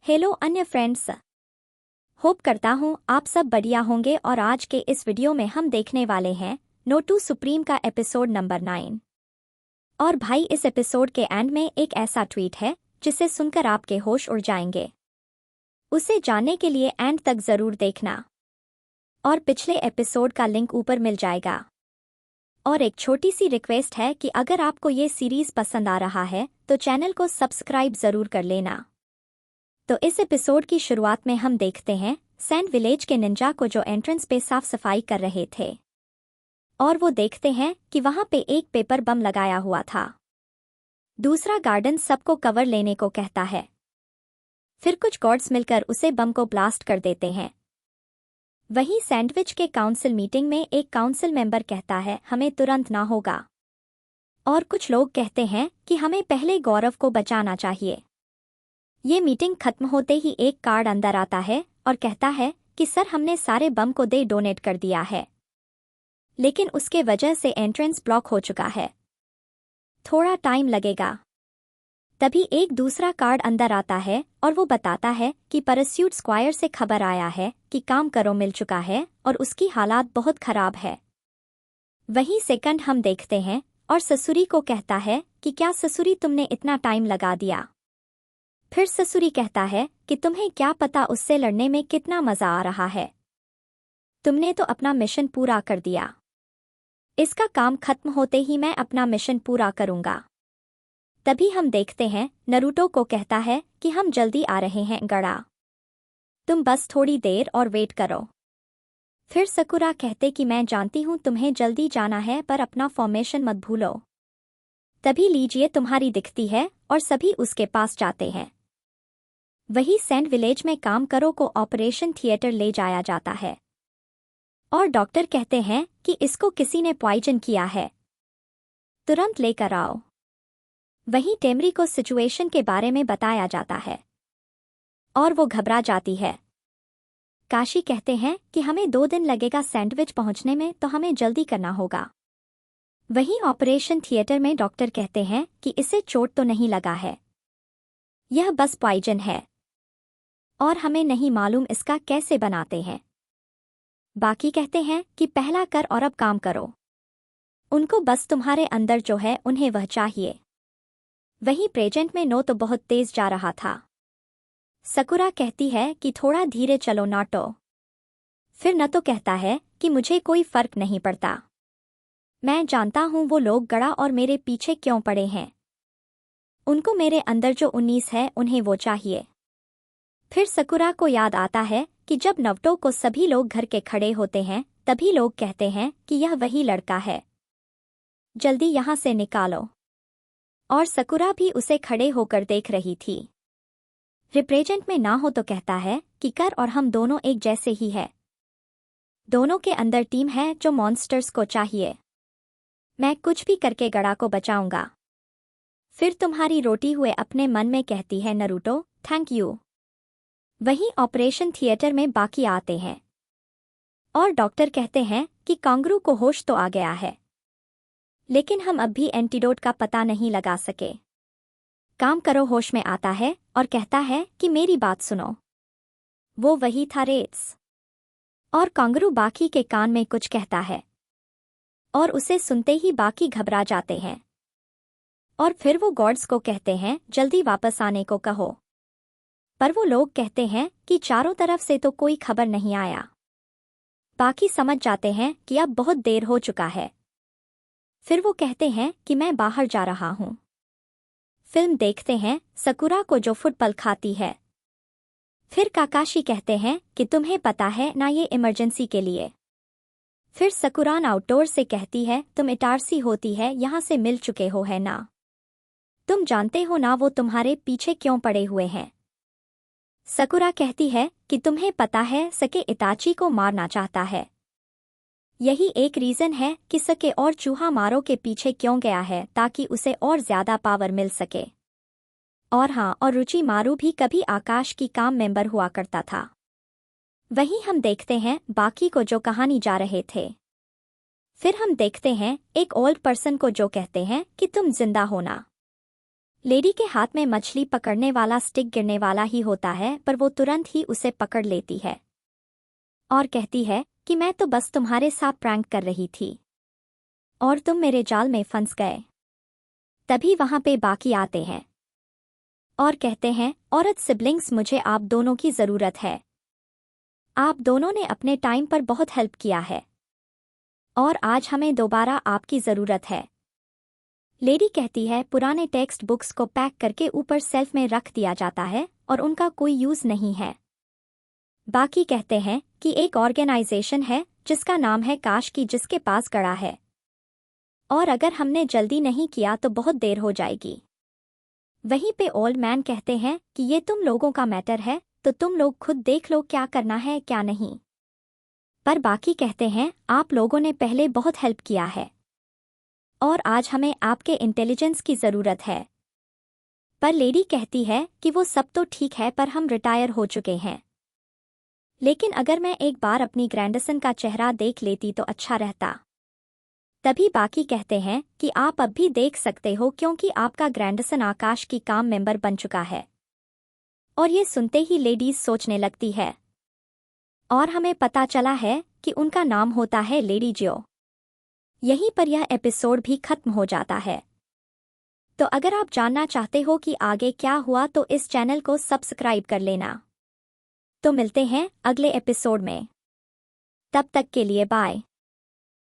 Hello अन्य friends. Hope करता हूँ आप सब बढ़िया होंगे और आज के इस वीडियो में हम देखने वाले हैं नो टू सुप्रीम का एपिसोड नंबर 9। और भाई इस एपिसोड के एंड में एक ऐसा ट्वीट है जिसे सुनकर आपके होश उड़ जाएंगे। उसे जानने के लिए एंड तक जरूर देखना और पिछले एपिसोड का लिंक ऊपर मिल जाएगा। और एक छोटी सी रिक्वेस्ट है कि अगर आपको ये सीरीज पसंद आ रहा है तो चैनल को सब्सक्राइब जरूर कर लेना। तो इस एपिसोड की शुरुआत में हम देखते हैं सैंड विलेज के निंजा को जो एंट्रेंस पे साफ सफाई कर रहे थे और वो देखते हैं कि वहां पे एक पेपर बम लगाया हुआ था। दूसरा गार्डन सबको कवर लेने को कहता है। फिर कुछ गार्ड्स मिलकर उसे बम को ब्लास्ट कर देते हैं। वहीं सैंडविच के काउंसिल मीटिंग में एक काउंसिल मेंबर कहता है हमें तुरंत ना होगा और कुछ लोग कहते हैं कि हमें पहले गौरव को बचाना चाहिए। ये मीटिंग खत्म होते ही एक कार्ड अंदर आता है और कहता है कि सर हमने सारे बम को डोनेट कर दिया है, लेकिन उसके वजह से एंट्रेंस ब्लॉक हो चुका है, थोड़ा टाइम लगेगा। तभी एक दूसरा कार्ड अंदर आता है और वो बताता है कि परस्यूट स्क्वायर से खबर आया है कि काम करो मिल चुका है और उसकी हालात बहुत खराब है। वहीं सेकंड हम देखते हैं और ससुरी को कहता है कि क्या ससुरी तुमने इतना टाइम लगा दिया। फिर ससुरी कहता है कि तुम्हें क्या पता उससे लड़ने में कितना मजा आ रहा है, तुमने तो अपना मिशन पूरा कर दिया। इसका काम खत्म होते ही मैं अपना मिशन पूरा करूंगा। तभी हम देखते हैं नरूटो को कहता है कि हम जल्दी आ रहे हैं गड़ा, तुम बस थोड़ी देर और वेट करो। फिर सकुरा कहते कि मैं जानती हूं तुम्हें जल्दी जाना है पर अपना फॉर्मेशन मत भूलो। तभी लीजिए तुम्हारी दिखती है और सभी उसके पास जाते हैं। वही सैंड विलेज में काम करो को ऑपरेशन थिएटर ले जाया जाता है और डॉक्टर कहते हैं कि इसको किसी ने पॉइजन किया है, तुरंत लेकर आओ। वहीं टेमरी को सिचुएशन के बारे में बताया जाता है और वो घबरा जाती है। काशी कहते हैं कि हमें 2 दिन लगेगा सैंडविच पहुंचने में, तो हमें जल्दी करना होगा। वहीं ऑपरेशन थिएटर में डॉक्टर कहते हैं कि इसे चोट तो नहीं लगा है, यह बस पॉइजन है और हमें नहीं मालूम इसका कैसे बनाते हैं। बाकी कहते हैं कि पहला कर और अब काम करो, उनको बस तुम्हारे अंदर जो है उन्हें वह चाहिए। वहीं प्रेजेंट में नो तो बहुत तेज जा रहा था। सकुरा कहती है कि थोड़ा धीरे चलो नाटो। फिर न तो कहता है कि मुझे कोई फर्क नहीं पड़ता, मैं जानता हूं वो लोग गड़ा और मेरे पीछे क्यों पड़े हैं, उनको मेरे अंदर जो 19 है उन्हें वो चाहिए। फिर सकुरा को याद आता है कि जब नवटो को सभी लोग घर के खड़े होते हैं तभी लोग कहते हैं कि यह वही लड़का है, जल्दी यहां से निकालो। और सकुरा भी उसे खड़े होकर देख रही थी। रिप्रेजेंट में ना हो तो कहता है कि कर और हम दोनों एक जैसे ही है, दोनों के अंदर टीम है जो मॉन्स्टर्स को चाहिए, मैं कुछ भी करके गड़ा को बचाऊंगा। फिर तुम्हारी रोटी हुए अपने मन में कहती है नरूटो थैंक यू। वहीं ऑपरेशन थिएटर में बाकी आते हैं और डॉक्टर कहते हैं कि कांगरू को होश तो आ गया है, लेकिन हम अब भी एंटीडोट का पता नहीं लगा सके। काम करो होश में आता है और कहता है कि मेरी बात सुनो, वो वही था रेट्स। और कांगरू बाकी के कान में कुछ कहता है और उसे सुनते ही बाकी घबरा जाते हैं और फिर वो गॉड्स को कहते हैं जल्दी वापस आने को कहो। पर वो लोग कहते हैं कि चारों तरफ से तो कोई खबर नहीं आया। बाकी समझ जाते हैं कि अब बहुत देर हो चुका है। फिर वो कहते हैं कि मैं बाहर जा रहा हूं। फिल्म देखते हैं सकुरा को जो फुटबॉल खाती है। फिर काकाशी कहते हैं कि तुम्हें पता है ना ये इमरजेंसी के लिए। फिर सकुरान आउटडोर से कहती है तुम इटारसी होती है यहां से मिल चुके हो है ना, तुम जानते हो ना वो तुम्हारे पीछे क्यों पड़े हुए हैं। सकुरा कहती है कि तुम्हें पता है सके इताची को मारना चाहता है, यही एक रीजन है कि सके और चूहा मारो के पीछे क्यों गया है ताकि उसे और ज्यादा पावर मिल सके। और हाँ, और रुचि मारू भी कभी आकाश की काम मेंबर हुआ करता था। वहीं हम देखते हैं बाकी को जो कहानी जा रहे थे। फिर हम देखते हैं एक ओल्ड पर्सन को जो कहते हैं कि तुम जिंदा होना, लेडी के हाथ में मछली पकड़ने वाला स्टिक गिरने वाला ही होता है, पर वो तुरंत ही उसे पकड़ लेती है और कहती है कि मैं तो बस तुम्हारे साथ प्रैंक कर रही थी और तुम मेरे जाल में फंस गए। तभी वहां पे बाकी आते हैं और कहते हैं, औरत सिबलिंग्स, मुझे आप दोनों की जरूरत है। आप दोनों ने अपने टाइम पर बहुत हेल्प किया है और आज हमें दोबारा आपकी जरूरत है। लेडी कहती है, पुराने टेक्स्ट बुक्स को पैक करके ऊपर सेल्फ में रख दिया जाता है और उनका कोई यूज नहीं है। बाकी कहते हैं कि एक ऑर्गेनाइजेशन है जिसका नाम है काश की, जिसके पास गड़ा है और अगर हमने जल्दी नहीं किया तो बहुत देर हो जाएगी। वहीं पे ओल्ड मैन कहते हैं कि ये तुम लोगों का मैटर है, तो तुम लोग खुद देख लो क्या करना है क्या नहीं। पर बाकी कहते हैं, आप लोगों ने पहले बहुत हेल्प किया है और आज हमें आपके इंटेलिजेंस की ज़रूरत है। पर लेडी कहती है कि वो सब तो ठीक है, पर हम रिटायर हो चुके हैं, लेकिन अगर मैं एक बार अपनी ग्रैंडसन का चेहरा देख लेती तो अच्छा रहता। तभी बाकी कहते हैं कि आप अब भी देख सकते हो, क्योंकि आपका ग्रैंडसन आकाश की काम मेंबर बन चुका है। और ये सुनते ही लेडीज सोचने लगती है और हमें पता चला है कि उनका नाम होता है लेडी जियो। यहीं पर यह एपिसोड भी खत्म हो जाता है। तो अगर आप जानना चाहते हो कि आगे क्या हुआ तो इस चैनल को सब्सक्राइब कर लेना। तो मिलते हैं अगले एपिसोड में, तब तक के लिए बाय।